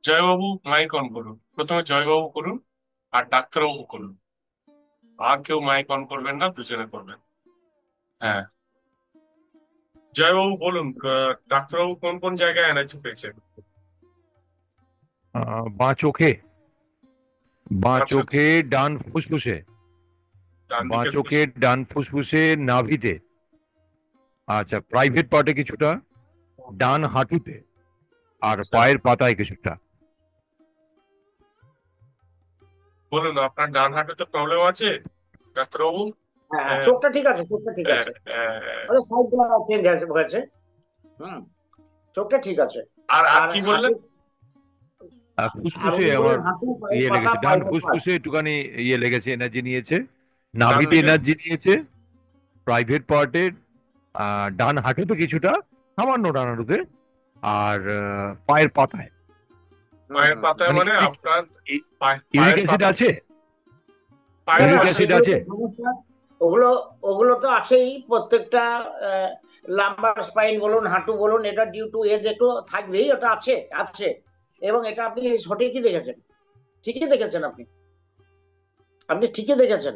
জয়বাবু mic on করুন, প্রথমে জয়বাবু করুন আর ডাক্তারবাবু করুন। আর কেউ মাইক অন করবেন না, দুজনে করবেন। হ্যাঁ, জয়বাবু বলুন, ডাক্তারবাবু কোন কোন জায়গায় এনার্জি পেয়েছেন? বাঁ চোখে, বাঁ আচ্ছা, চোখে, ডান ফুসফুসে, ডান বাঁ দিকের চোখে, ডান ফুসফুসে, নাভিতে, আচ্ছা প্রাইভেট পার্টে কিছুটা, ডান হাঁটুতে, আর আচ্ছা, পায়ের পাতায় কিছুটা। বলুন আপনার ডান হাঁটুতে প্রবলেম আছে ডাক্তারবাবু? হ্যাঁ হ্যাঁ, হ্যাঁ, চোখটা ঠিক আছে, চোখটা ঠিক হ্যাঁ, আছে। হ্যাঁ। ওই সাইড চেঞ্জ হয়েছে। হুম, চোখটা ঠিক আছে। আর আর আর কি হাঁটু, বললেন? আর ফুসফুসে উনি আমার বললেন হাঁটু, পায়ের ইয়ে পাতা, লেগেছে, ডান পায়ের পাশ। ফুসফুসে একটুখানি ইয়ে লেগেছে, এনার্জি নিয়েছে, ডান নাভিতে দিকে? এনার্জি নিয়েছে, প্রাইভেট পার্টে, ডান হাঁটুতে কিছুটা, সামান্য ডান হাঁটুতে, আর পায়ের পাতায়। হুম পায়ের হুম হুম। পাতায় মানে মানে আপনার ইউরিক পায়ের অ্যাসিড পাতা, আছে, না পায়ের না, ইউরিক পাশে? অ্যাসিড সেগুলো আছে। তো সমস্যা। ওগুলো ওগুলো তো আছেই প্রত্যেকটা। লাম্বার স্পাইন বলুন, হাঁটু বলুন, এটা ডিউ টু এজ একটু থাকবেই, ওটা আছে আছে। এবং এটা আপনি সঠিকই দেখেছেন, ঠিকই দেখেছেন আপনি, আপনি ঠিকই দেখেছেন।